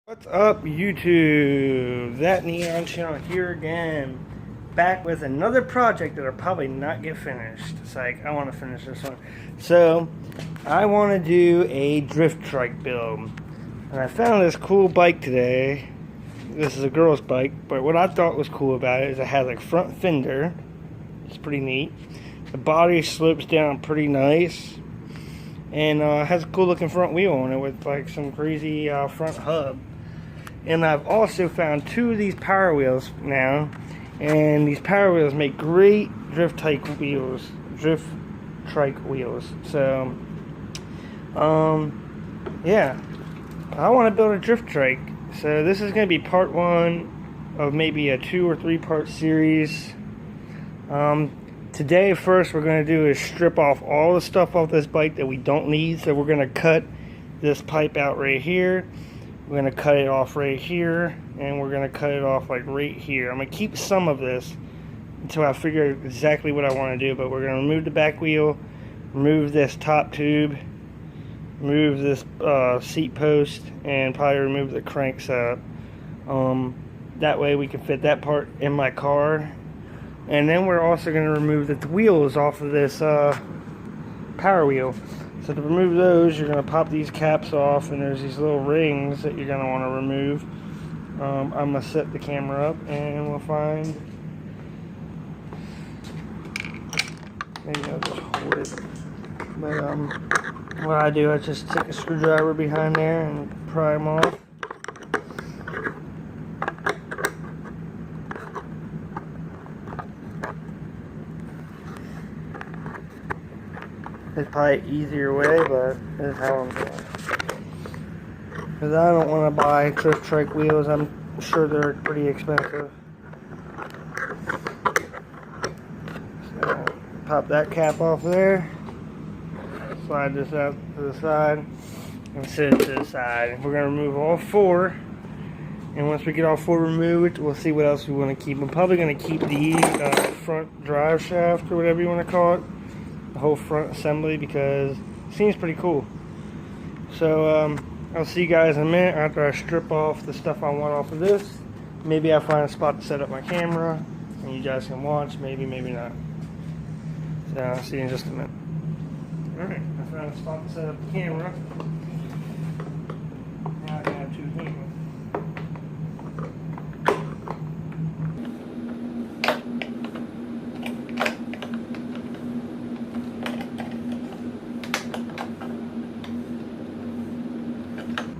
What's up, YouTube? That Neon Channel here again, back with another project that'll probably not get finished. It's like, I want to finish this one. So, I want to do a drift trike build. And I found this cool bike today. This is a girl's bike, but what I thought was cool about it is it has like front fender. It's pretty neat. The body slopes down pretty nice. And has a cool looking front wheel on it with like some crazy front hub. And I've also found two of these power wheels now, and these power wheels make great drift trike wheels. So, yeah, I want to build a drift trike. So this is going to be part one of maybe a 2 or 3 part series. Today, first we're going to do is strip off all the stuff off this bike that we don't need. So we're going to cut this pipe out right here. We're going to cut it off right here, and we're going to cut it off like right here. I'm going to keep some of this until I figure out exactly what I want to do, but we're going to remove the back wheel, remove this top tube, remove this seat post, and probably remove the crank setup. That way we can fit that part in my car. And then we're also going to remove the wheels off of this power wheel. So to remove those, you're going to pop these caps off, and there's these little rings that you're going to want to remove. I'm going to set the camera up, and we'll find... Maybe I'll just hold it. But what I do, I just take a screwdriver behind there and pry them off. It's probably an easier way, but it's how I'm doing. Because I don't want to buy drift trike wheels. I'm sure they're pretty expensive. So, pop that cap off there. Slide this out to the side. And set it to the side. We're going to remove all 4. And once we get all 4 removed, we'll see what else we want to keep. I'm probably going to keep the front drive shaft, or whatever you want to call it. The whole front assembly, because it seems pretty cool. So I'll see you guys in a minute after I strip off the stuff I want off of this. Maybe I'll find a spot to set up my camera and you guys can watch. Maybe not. So I'll see you in just a minute. Alright, I found a spot to set up the camera. Now I can have 2 handles.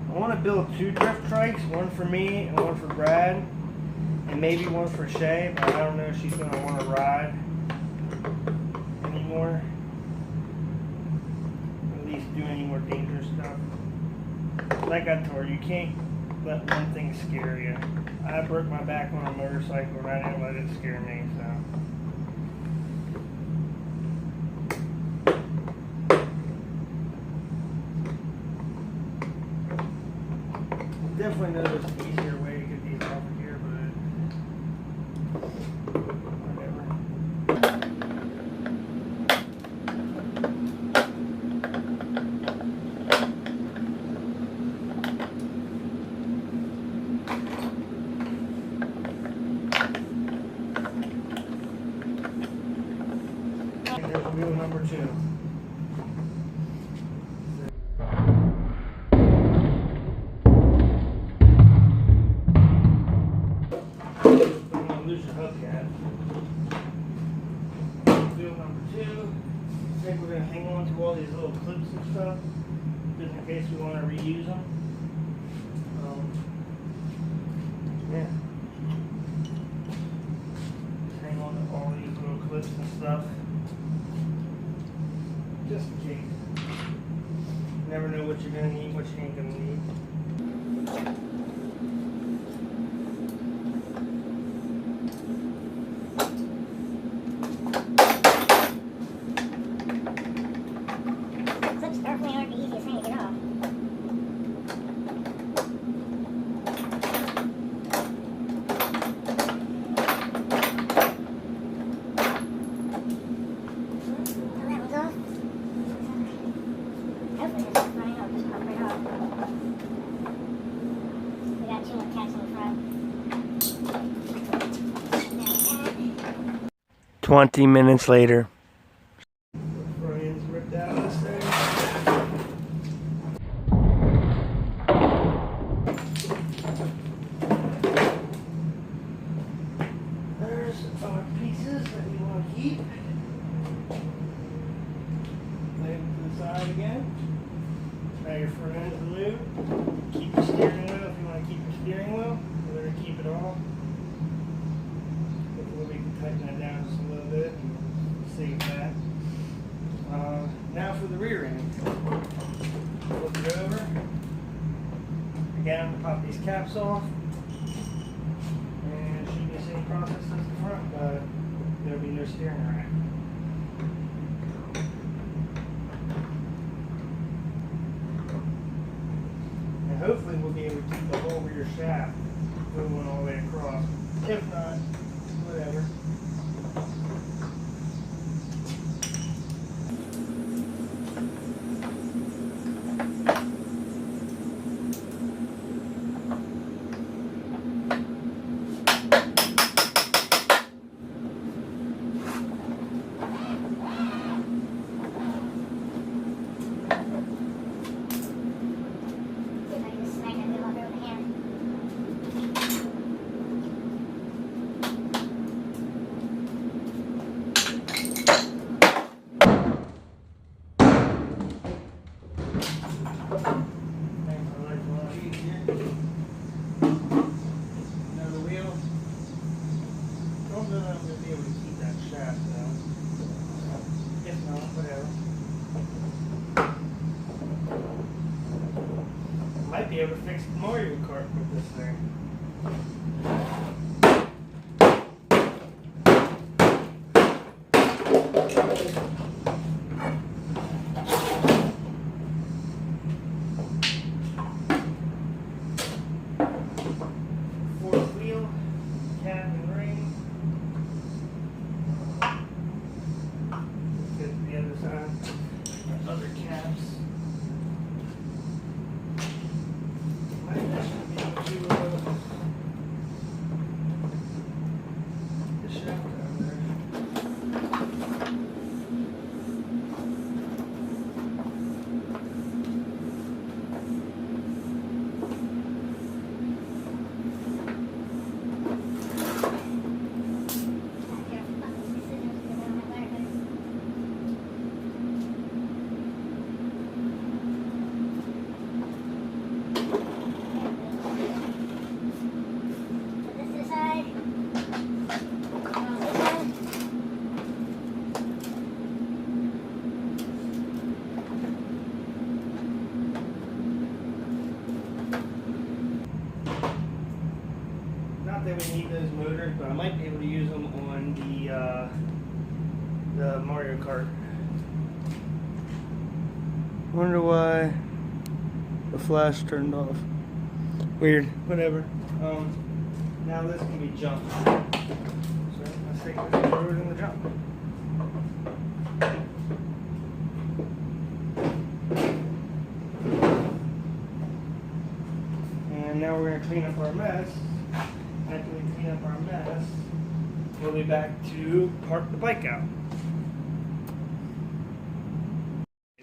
I want to build 2 drift trikes, one for me and one for Brad, and maybe one for Shay, but I don't know if she's going to want to ride anymore, or at least do any more dangerous stuff. Like I told her, you can't let one thing scare you. I broke my back on a motorcycle and I didn't let it scare me, so. Definitely know there's an easier way to get these off of here, but whatever. And there's wheel number 2. Lose your hubcap. Wheel number 2. I think we're going to hang on to all these little clips and stuff, just in case we want to reuse them. Yeah. Just hang on to all these little clips and stuff, just in case. You never know what you're going to need, what you ain't going to need. Hopefully it's fine. I'll just pop it off. front. 20 minutes later. There's our pieces that we want to keep. Lay them to the side again. Now your front end is lube. Keep your steering wheel if you want to keep your steering wheel. You better keep it all. Hopefully we can tighten that down just a little bit and save that. Now for the rear end. Flip it over. Again, I'm going to pop these caps off. And it shouldn't be the same process as the front, but there'll be no steering rack. And hopefully we'll be able to keep the whole rear shaft going all the way across. If not, whatever. Might be able to fix Mario Kart with this thing. Fourth wheel, cap and ring. Get to the other side. Other caps. Not that we need those motors, but I might be able to use them on the Mario Kart. Wonder why the flash turned off. Weird. Whatever. Now this can be jumped. So let's take this and throw it in the jump. And now we're going to clean up our mess. After we clean up our mess, we'll be back to park the bike out.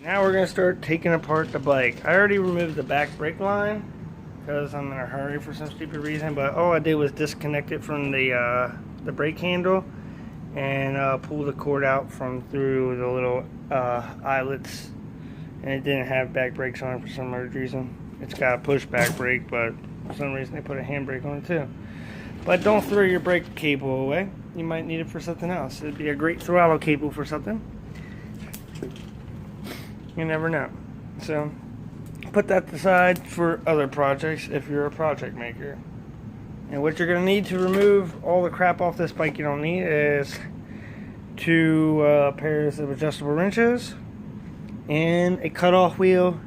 Now we're going to start taking apart the bike. I already removed the back brake line because I'm in a hurry for some stupid reason, but all I did was disconnect it from the brake handle and pull the cord out from through the little eyelets, and it didn't have back brakes on it for some weird reason. It's got a push back brake, but for some reason they put a handbrake on it too. But don't throw your brake cable away. You might need it for something else. It'd be a great throttle cable for something. You never know. So put that aside for other projects if you're a project maker. And what you're going to need to remove all the crap off this bike you don't need is 2 pairs of adjustable wrenches and a cutoff wheel.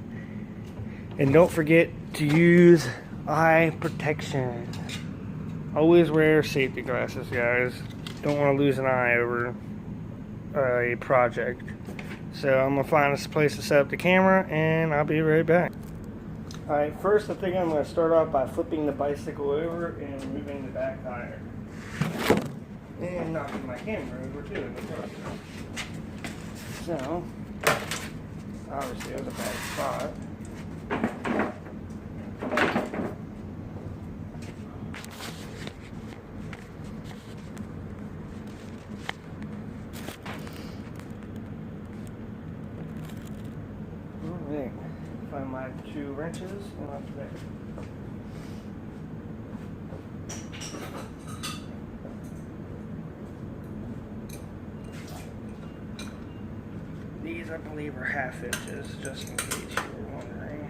And don't forget to use eye protection. Always wear safety glasses, guys. Don't want to lose an eye over a project. So I'm going to find this place to set up the camera, and I'll be right back. Alright, first I think I'm going to start off by flipping the bicycle over and removing the back tire. And knocking my camera over too in the process. So, obviously it was a bad spot. Alright, find my 2 wrenches and up there. These, I believe, are 1/2 inches, just in case you were wondering.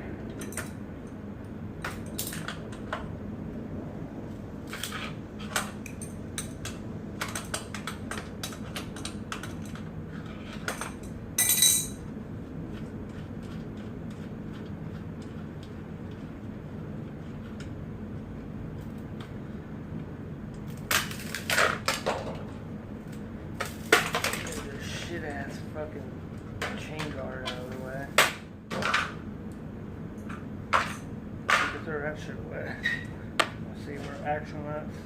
Get this shit-ass fucking chain guard out of the way. You can throw that shit away. Let's see where action nuts.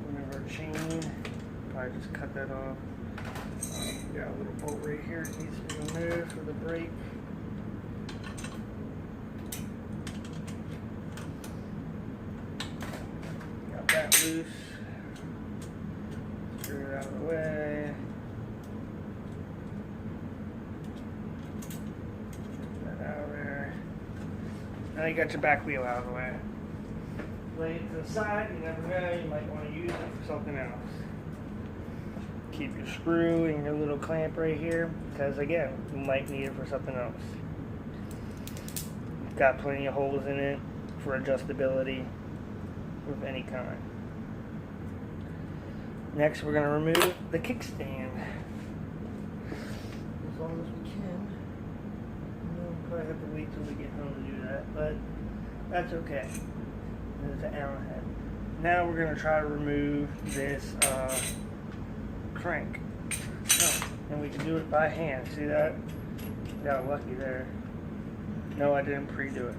Remove our chain. Probably just cut that off. Got a little bolt right here that needs to be removed for the brake. Got that loose. Screw it out of the way. Now you got your back wheel out of the way. Lay it to the side, you never know, you might want to use it for something else. Keep your screw and your little clamp right here, because again, you might need it for something else. You've got plenty of holes in it for adjustability of any kind. Next, we're going to remove the kickstand. As long as we can. We'll probably have to wait till we get home to do that, but that's okay. There's the Allen head. Now we're going to try to remove this crank. Oh, and we can do it by hand. See that? Got lucky there. No, I didn't pre-do it.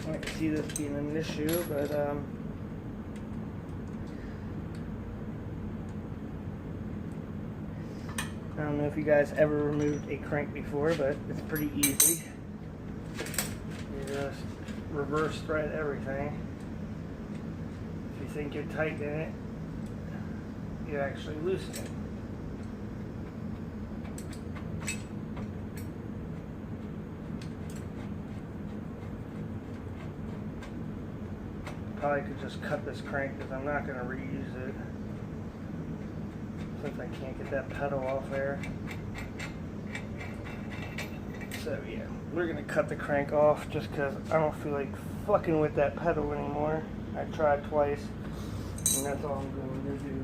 I can see this being an issue, but I don't know if you guys ever removed a crank before, but it's pretty easy. You just reverse thread everything. If you think you're tight in it, you actually loosen it. Probably could just cut this crank because I'm not going to reuse it since I can't get that pedal off there. So yeah, we're going to cut the crank off just because I don't feel like fucking with that pedal anymore. I tried twice and that's all I'm going to do.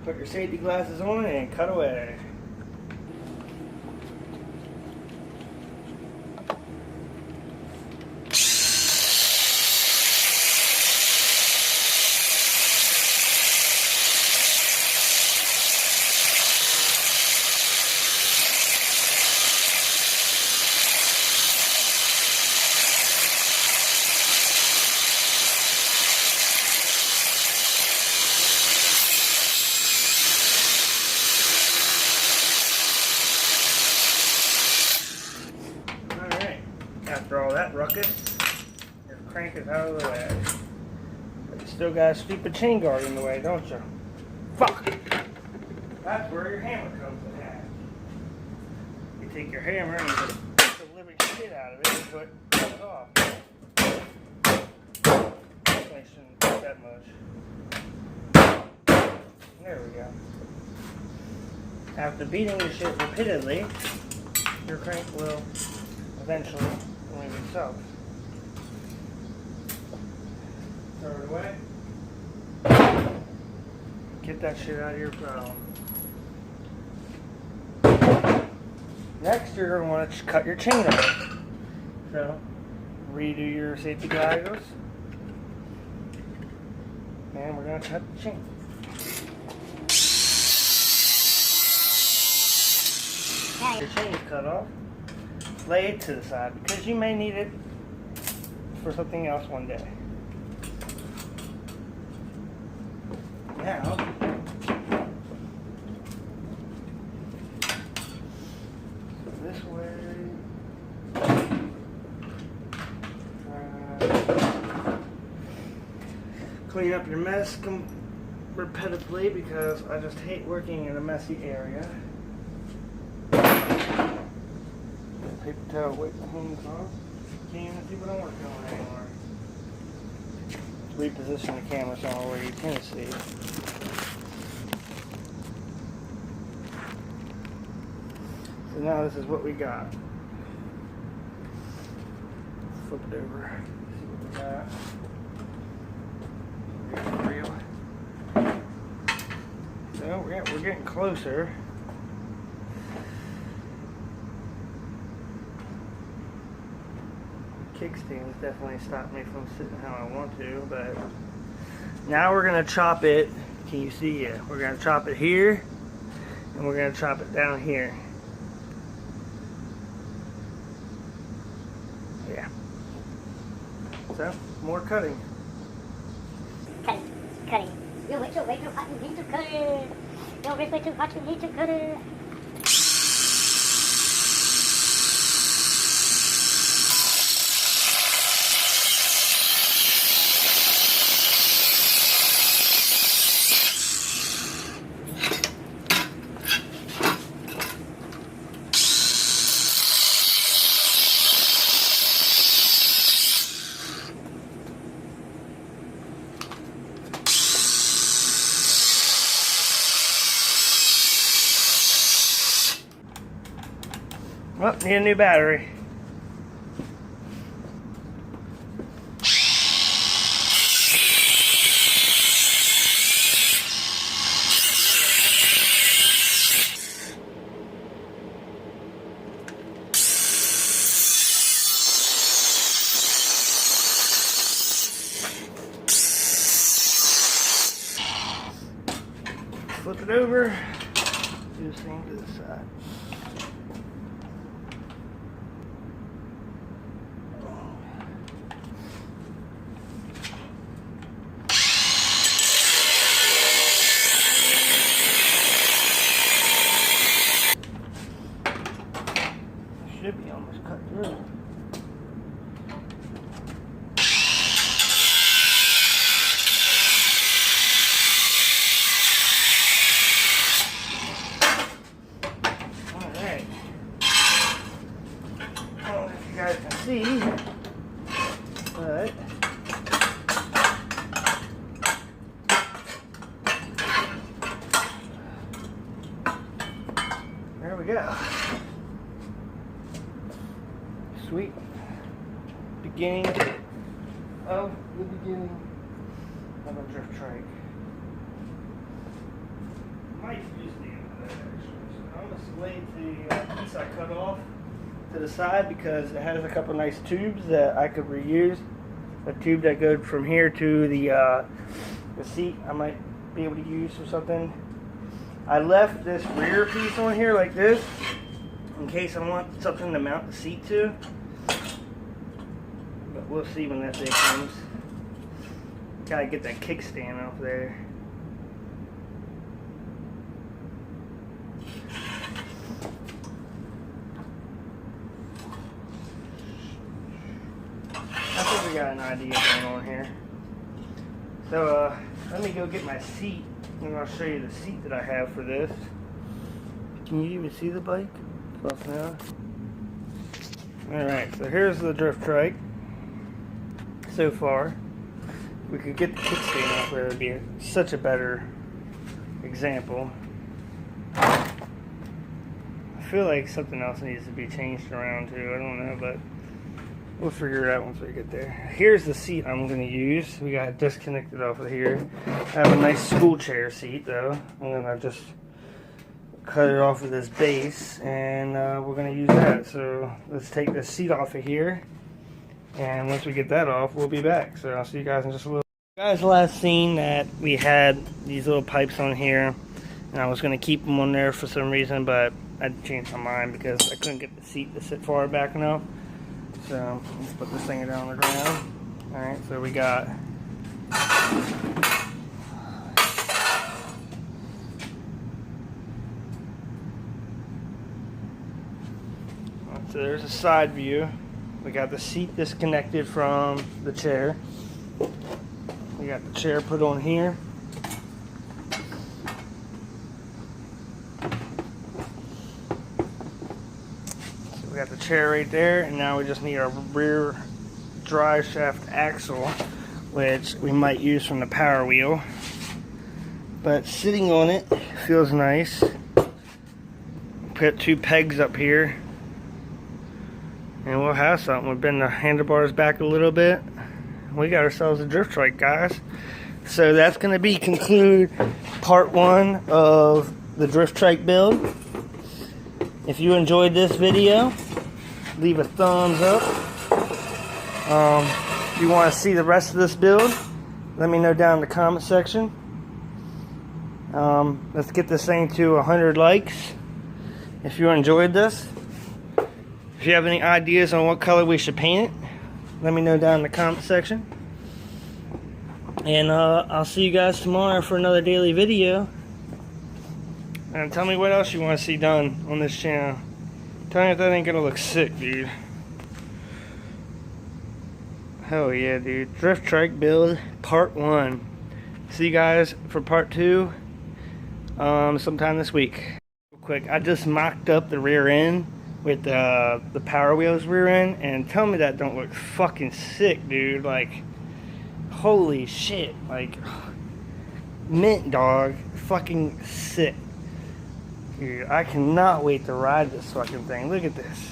Put your safety glasses on and cut away. After all that ruckus, your crank is out of the way. But you still got a stupid chain guard in the way, don't you? Fuck! That's where your hammer comes in handy. You take your hammer and you just beat the living shit out of it until it comes off. Definitely shouldn't do that much. There we go. After beating the shit repeatedly, your crank will eventually remove itself. Throw it away. Get that shit out of your phone. Next, you're going to want to cut your chain off. So, redo your safety goggles. And we're going to cut the chain. Your chain is cut off. Lay it to the side because you may need it for something else one day. Now, this way, clean up your mess repetitively because I just hate working in a messy area. Paper towel, wipe the hands off. Can't even see what I'm working on anymore. Reposition the camera so where you can see. So now this is what we got. Flip it over. See what we got. So we're getting closer. Kickstands definitely stopped me from sitting how I want to, but now we're gonna chop it. Can you see? Yeah, we're gonna chop it here, and we're gonna chop it down here. Yeah. So more cutting. Cutting. Your way too hot. You need to cut it. Your way too hot. You need to cut it. Oh, need a new battery. Flip it over. Do the same to the side. Should be almost cut through. Alright. I don't know if you guys can see, but there we go. Sweet beginning of the beginning of a drift trike. Might use the end of that actually. So I'm going to lay the piece I cut off to the side because it has a couple nice tubes that I could reuse. A tube that goes from here to the seat I might be able to use for something. I left this rear piece on here like this in case I want something to mount the seat to. But we'll see when that day comes. Gotta get that kickstand off there. I think we got an idea going on here. So let me go get my seat and I'll show you the seat that I have for this. Can you even see the bike? Close now. Alright, so here's the drift trike. So far. If we could get the kickstand off there, it would be such a better example. I feel like something else needs to be changed around too. I don't know, but We'll figure it out once we get there. Here's the seat I'm going to use. We got it disconnected off of here. I have a nice school chair seat though. And then I just cut it off of this base, and we're going to use that. So let's take the seat off of here. And once we get that off, we'll be back. So I'll see you guys in just a little. You guys last seen that we had these little pipes on here. And I was going to keep them on there for some reason, but I changed my mind because I couldn't get the seat to sit far back enough. So let's put this thing down on the ground. Alright, so we got so there's a side view. We got the seat disconnected from the chair. We got the chair put on here. We got the chair right there, and now we just need our rear drive shaft axle, which we might use from the power wheel. But sitting on it feels nice. Put 2 pegs up here, and we'll have something. We'll bend the handlebars back a little bit. We got ourselves a drift trike, guys. So that's going to conclude part 1 of the drift trike build. If you enjoyed this video, leave a thumbs up. If you want to see the rest of this build, let me know down in the comment section. Let's get this thing to 100 likes. If you enjoyed this, if you have any ideas on what color we should paint it, let me know down in the comment section. And I'll see you guys tomorrow for another daily video. And tell me what else you want to see done on this channel. Tell me if that ain't gonna look sick, dude. Hell yeah, dude. Drift trike build part 1. See you guys for part 2 sometime this week. Real quick, I just mocked up the rear end with the power wheels rear end, and tell me that don't look fucking sick, dude. Like, holy shit. Like, mint, dog. Fucking sick. Dude, I cannot wait to ride this fucking thing. Look at this.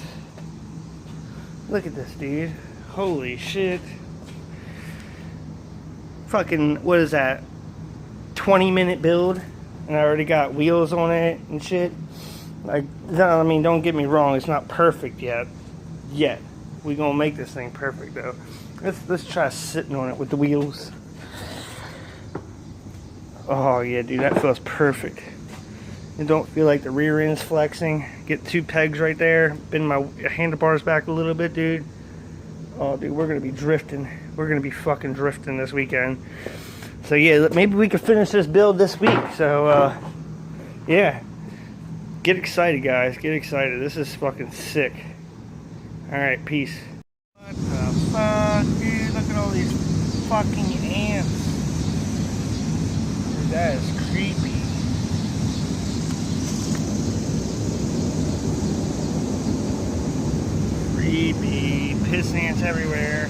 Look at this, dude. Holy shit. Fucking, what is that? 20-minute build, and I already got wheels on it and shit. Like, I mean, don't get me wrong, it's not perfect yet. We gonna make this thing perfect though. Let's try sitting on it with the wheels. Oh yeah, dude, that feels perfect. And don't feel like the rear end's flexing. Get 2 pegs right there. Bend my handlebars back a little bit, dude. Oh, dude, we're gonna be drifting. We're gonna be fucking drifting this weekend. So yeah, maybe we can finish this build this week. So yeah, get excited, guys. Get excited. This is fucking sick. All right, peace. What the fuck, dude? Look at all these fucking ants. Dude, that is creepy. Creepy. Piss ants everywhere.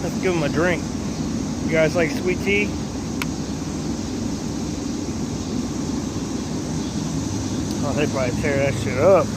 Let's give them a drink. You guys like sweet tea? Oh, they probably tear that shit up.